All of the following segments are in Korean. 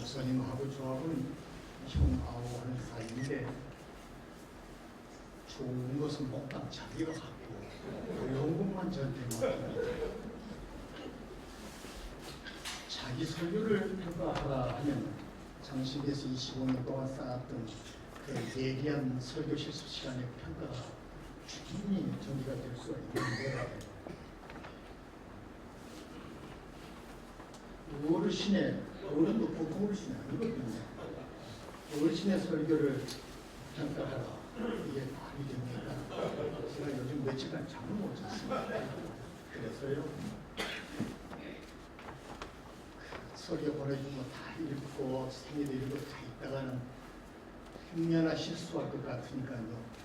목사님하고 저하고는 형하고 하는 사이인데 좋은 것은 목당 자기가 갖고 어려운 것만 저한테 맡깁니다. 자기 설교를 평가하라 하면 장신에서 25년 동안 쌓았던 그 예리한 설교 실수 시간의 평가가 충분히 정리가 될 수가 있는데 어른도 보통 어르신이 아니거든요. 어르신의 설교를 평가하라. 이게 말이 됩니까? 제가 요즘 며칠간 잠을 못 잤습니다. 그래서요. 설교 보내준 거 다 읽고 생일 읽고 다 있다가는 흉내나 실수할 것 같으니까요.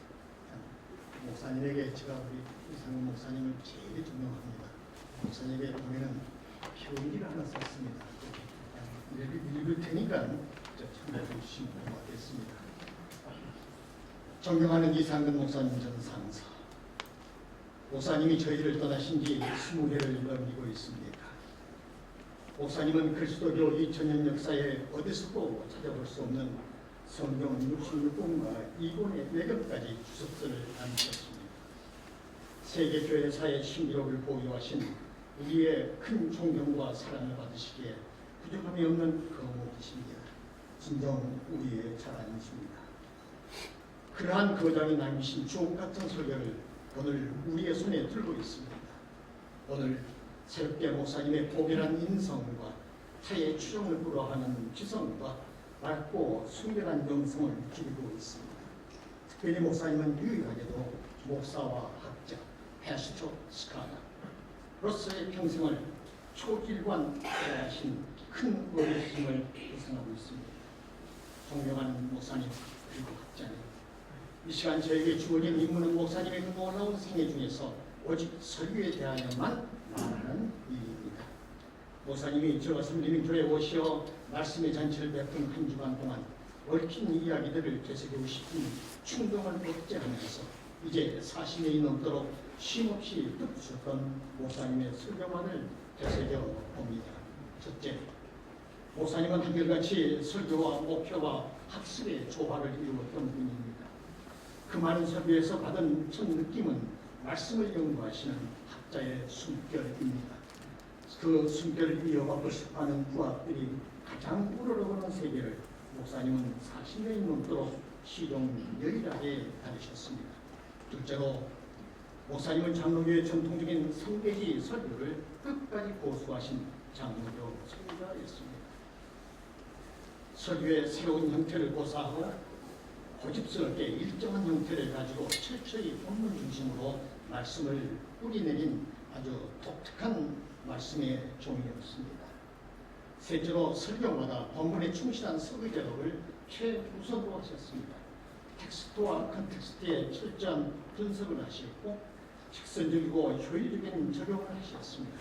목사님에게 제가 우리 이상훈 목사님을 제일 존경합니다. 목사님에게 보내는 편지를 하나 썼습니다. 읽을 테니까 참고해 주시면 고맙겠습니다. 존경하는 이상근 목사님 전 상사, 목사님이 저희를 떠나신 지 20회를 넘기고 있습니다. 목사님은 그리스도교 2000년 역사에 어디서도 찾아볼 수 없는 성경 66권과 2권의 외경까지 주석서를 남기셨습니다. 세계교회사의 신기록을 보유하신 우리의 큰 존경과 사랑을 받으시기에 부족함이 없는 거목이십니다. 진정 우리의 자랑이십니다. 그러한 거장이 남기신 주옥 같은 설교를 오늘 우리의 손에 들고 있습니다. 오늘 새롭게 목사님의 고결한 인성과 타의 추종을 불허하는 지성과 맑고 순결한 영성을 기리고 있습니다. 특별히 목사님은 유일하게도 목사와 학자, 패스토 스카라로서의 평생을 초길관하신 큰 어리심을 구성하고 있습니다. 존경하는 목사님 그리고 학자님, 이 시간 저에게 주어진 임무는 목사님의 그 놀라운 생애 중에서 오직 설교에 대하여만 말하는 일입니다. 목사님이 저 섬기는 교회에 오시어 말씀의 잔치를 베푼 한 주간 동안 얽힌 이야기들을 되새기고 싶은 충동을 억제하면서 이제 40년이 넘도록 쉼없이 뜻주셨던 목사님의 설교만을 되새겨 봅니다. 첫째, 목사님은 한결같이 설교와 목표와 학습의 조화를 이루었던 분입니다. 그 많은 설교에서 받은 첫 느낌은 말씀을 연구하시는 학자의 숨결입니다. 그 숨결을 이어가고 싶어하는 부하들이 가장 우러러보는 세계를 목사님은 40년이 넘도록 시종열일하게 다니셨습니다. 둘째로 목사님은 장로교의 전통적인 성계시 설교를 끝까지 고수하신 장로교 선교사였습니다. 설교의 새로운 형태를 고사하고 고집스럽게 일정한 형태를 가지고 철저히 본문 중심으로 말씀을 뿌리내린 아주 독특한 말씀의 종이었습니다. 셋째로 설교마다 본문에 충실한 설교 제독을 최우선으로 하셨습니다. 텍스트와 컨텍스트에 철저한 분석을 하셨고 직선적이고 효율적인 적용을 하셨습니다.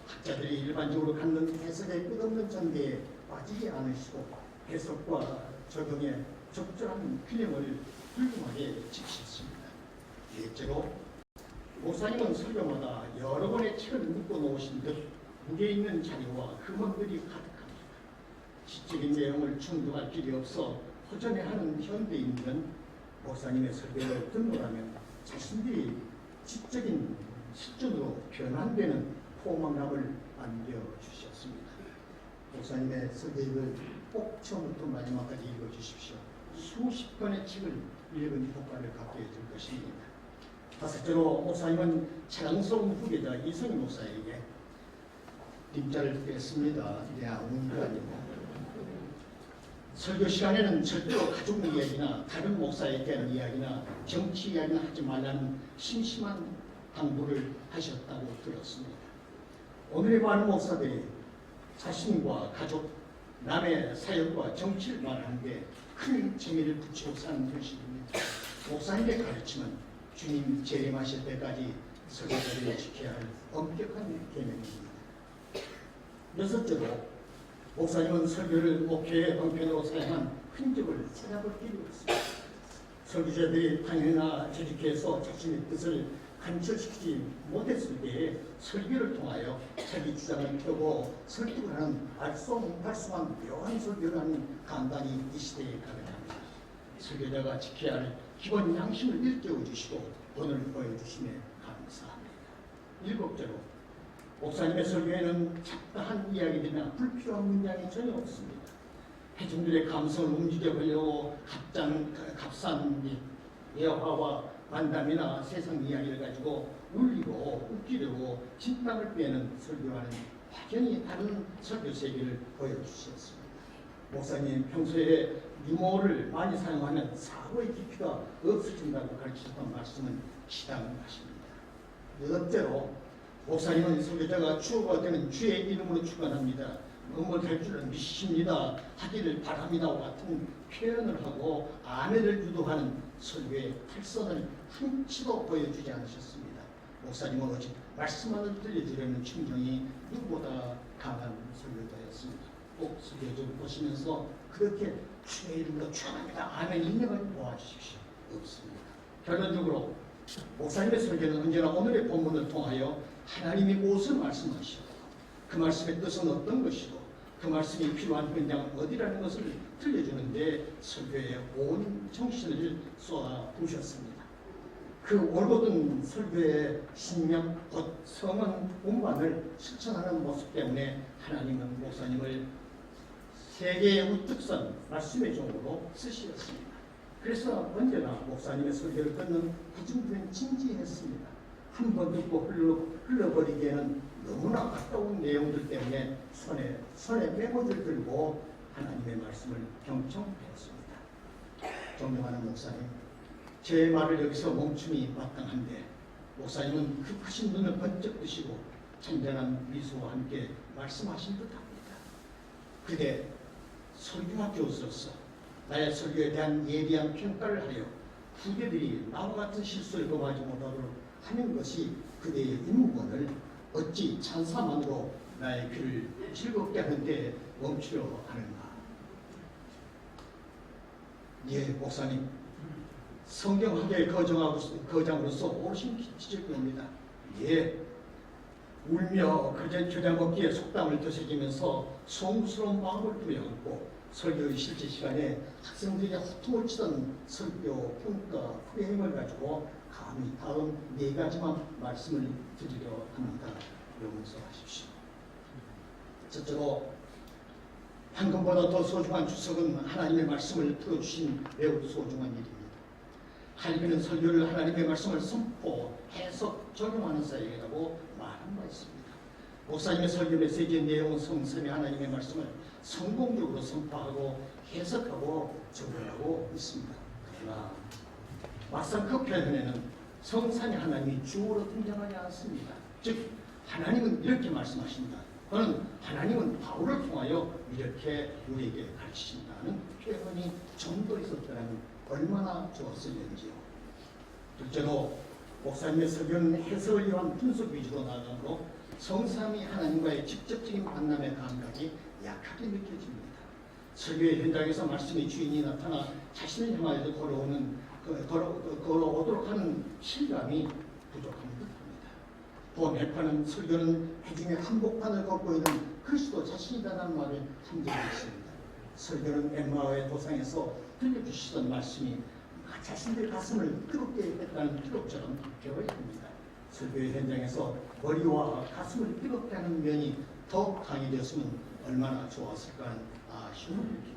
학자들이 일반적으로 갖는 해석의 끝없는 전개에 빠지지 않으시고 해석과 적용에 적절한 균형을 훌륭하게 지키셨습니다. 넷째로 목사님은 설교마다 여러 권의 책을 묶어 놓으신 듯 무게 있는 자료와 금원들이 가득합니다. 지적인 내용을 충족할 길이 없어 허전해하는 현대인들은 목사님의 설교를 듣노라면 자신들이 지적인 실존으로 변환되는 포만감을 안겨주셨습니다. 목사님의 설교를 꼭 처음부터 마지막까지 읽어주십시오. 수십 권의 책을 읽은 효과를 갖게 될 것입니다. 다섯째로 목사님은 자랑스러운 후계자 이성희 목사에게 림자를 뺐습니다. 야운도 아니고 설교 시간에는 절대로 가족 이야기나 다른 목사에 대한 이야기나 정치 이야기나 하지 말라는 심심한 당부를 하셨다고 들었습니다. 오늘의 많은 목사들이 자신과 가족, 남의 사역과 정치를 말하는 데 큰 재미를 붙이고 사는 현실입니다. 목사님의 가르침은 주님 재림하실 때까지 설교자들이 지켜야 할 엄격한 계명입니다. 여섯째로 목사님은 설교를 목회의 방편으로 사용한 흔적을 찾아볼 길이 없습니다. 설교자들이 당연히나 재직해서 자신의 뜻을 관철시키지 못했을 때에 목사님의 설교를 통하여 자기 주장을 펴고 설득을 하는 알쏭달쏭한 묘한 설교를 하는 강단이 이 시대에 가능합니다. 설교자가 지켜야 할 기본 양심을 일깨워 주시고 오늘 보여주심에 감사합니다. 일곱째로 목사님의 설교에는 잡다한 이야기들이나 불필요한 문장이 전혀 없습니다. 회중들의 감성을 움직여보려고 값싼 예화와 만담이나 세상 이야기를 가지고 울리고 웃기려고 진땀을 빼는 설교와는 확연히 다른 설교 세계를 보여주셨습니다. 목사님 평소에 유머를 많이 사용하면 사고의 깊이가 없어진다고 가르치셨던 말씀은 지당하십니다. 여덟째로 목사님은 설교자가 주어가 되는 주의 이름으로 축원합니다. 뭐할 줄은 믿습니다. 하기를 바랍니다와 같은 표현을 하고 아멘을 유도하는 설교의 탈선을 흠치도 보여주지 않으셨습니다. 목사님은 오직 말씀만을 들려주려는 충정이 누구보다 강한 설교자였습니다. 꼭 설교 좀 보시면서 그렇게 주의 이름으로 축원합니다. 아멘 인정을 모아주십시오. 없습니다. 결론적으로 목사님의 설교는 언제나 오늘의 본문을 통하여 하나님이 무엇을 말씀하시고 그 말씀의 뜻은 어떤 것이고 그 말씀이 필요한 현장은 어디라는 것을 들려주는데 설교에 온 정신을 쏟아 부으셨습니다. 그 올곧은 설교의 신명 곧 성은 운반을 실천하는 모습 때문에 하나님은 목사님을 세계의 우특선 말씀의 종으로 쓰시었습니다. 그래서 언제나 목사님의 설교를 듣는 대중들은 진지했습니다. 한 번 듣고 흘러버리기에는 너무나 가까운 내용들 때문에 손에 메모지를 들고 하나님의 말씀을 경청하였습니다. 존경하는 목사님, 제 말을 여기서 멈춤이 마땅한데 목사님은 급하신 눈을 번쩍 뜨시고 찬란한 미소와 함께 말씀하신 듯합니다. 그대 설교학 교수로서 나의 설교에 대한 예리한 평가를 하여 후배들이 나와 같은 실수를 범하지 못하도록 하는 것이 그대의 임무권을 어찌 찬사만으로 나의 귀를 즐겁게 하는 데 멈추려 하는가. 예, 목사님, 성경학의 거장으로서 오르신 기질 겁니다. 예, 울며 겨자 먹기에 속담을 되새기면서 송구스러운 마음을 부여하고 설교의 실제 시간에 학생들이 호통을 치던 설교 평가 프레임을 가지고 감히 다음 네 가지만 말씀을 드리려 합니다. 용서하십시오. 첫째로 황금보다 더 소중한 주석은 하나님의 말씀을 풀어주신 매우 소중한 일입니다. 할미는 설교를 하나님의 말씀을 선포, 해석, 적용하는 사역이라고 말한 바 있습니다. 목사님의 설교 메시지의 내용은 성삼위 하나님의 말씀을 성공적으로 선포하고 해석하고 적용하고 있습니다. 그러나 막상 그 표현에는 성삼위 하나님이 주어로 등장하지 않습니다. 즉 하나님은 이렇게 말씀하신다. 또는 하나님은 바울을 통하여 이렇게 우리에게 가르치신다는 표현이 좀 더 있었다면 얼마나 좋았을는지요. 둘째로 목사님의 설교는 해석을 위한 분석 위주로 나아가므로 성삼위 하나님과의 직접적인 만남의 감각이 약하게 느껴집니다. 설교의 현장에서 말씀의 주인이 나타나 자신을 향하여도 걸어오도록 하는 실감이 부족한 듯합니다. 또 매파는 설교는 회중의 한복판을 걷고 있는 그리스도 자신이라는 말을 한 적이 있습니다. 설교는 엠마오의 도상에서 들려주시던 말씀이 자신들 가슴을 뜨겁게 했다는 기록처럼 되어야 합니다. 설교의 현장에서 머리와 가슴을 뜨겁게 하는 면이 더 강해졌으면 얼마나 좋았을까 하는 아쉬움을 느낍니다.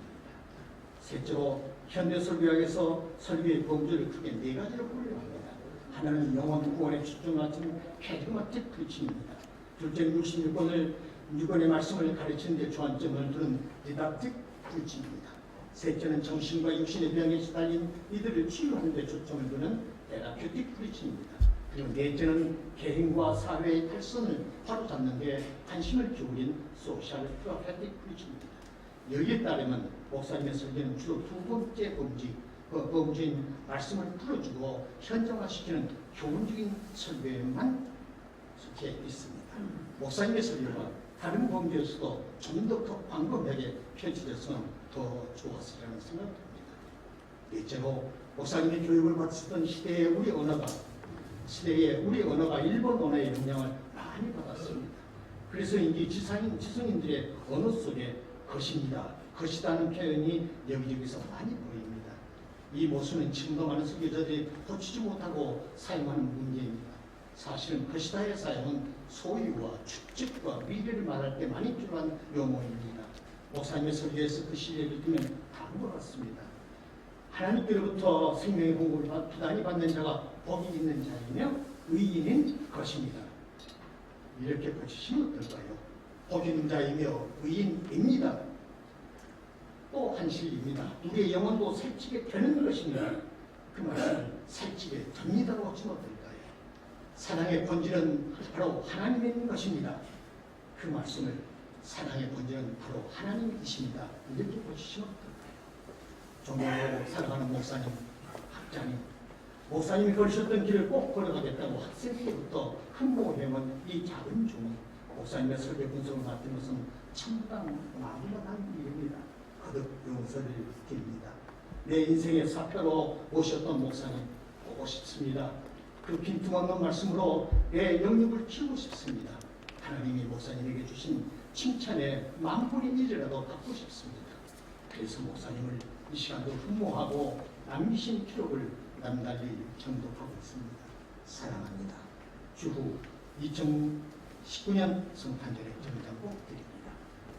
셋째로 현대 설교학에서 설교의 범주를 크게 네 가지로 분류합니다. 하나는 영혼 구원에 집중하는 캐리그마틱 프리칭입니다. 둘째는 66권의 말씀을 가르치는 데 주안점을 두는 디닥틱 프리칭입니다. 셋째는 정신과 육신의 병에 시달린 이들을 치유하는 데 초점을 두는 테라퓨틱 프리칭입니다. 그리고 넷째는 개인과 사회의 탈선을 바로잡는 데 관심을 기울인 소셜 프로페틱 프리칭입니다. 여기에 따르면 목사님의 설교는 주로 두 번째 범주인 말씀을 풀어주고 현정화시키는 교훈적인 설교에만 속해 있습니다. 목사님의 설교가 다른 범주에서도 좀 더 광범위하게 펼쳐졌으면 더 좋았으리라는 생각합니다. 넷째로 목사님의 교육을 받으셨던 시대의 우리 언어가 일본 언어의 영향을 많이 받았습니다. 그래서 이제 지성인들의 언어 속에 것입니다, 것이다는 표현이 여기저기서 많이 보입니다. 이 모순은 지금도 많은 설교자들이 고치지 못하고 사용하는 문제입니다. 사실은 것이다의 사용은 소유와 축적과 미래를 말할 때 많이 필요한 용어입니다. 목사님의 설교에서 그 시리를 들으면 다른 것 같습니다. 하나님께로부터 생명의 공급을 부단히 받는 자가 복이 있는 자이며 의인인 것입니다. 이렇게 고치시면 어떨까요? 복 있는 자이며 의인입니다. 또 한실입니다. 우리의 영혼도 살찌게 되는 것입니다. 그 말씀을 살찌게 됩니다라고 하시면 어떨까요? 사랑의 본질은 바로 하나님인 것입니다. 그 말씀을 사랑의 본질은 바로 하나님이십니다. 이렇게 보시시면 어떨까요? 존경하고 사랑하는 목사님, 학자님, 목사님이 걸으셨던 길을 꼭 걸어가겠다고 학생에게부터 흠모해온 이 작은 주문, 목사님의 설교 분석을 맡은 것은 참담 마구가 난 일입니다. 거듭 용서를 드립니다. 내 인생의 사표로 오셨던 목사님 보고 싶습니다. 그 빈틈없는 말씀으로 내 영역을 키우고 싶습니다. 하나님이 목사님에게 주신 칭찬의 만분의 1이라도 받고 싶습니다. 그래서 목사님을 이 시간도 흠모하고 남기신 기록을 남달리 정독하고 있습니다. 사랑합니다. 주후 2019년 성탄절에 정장 꼭 드립니다.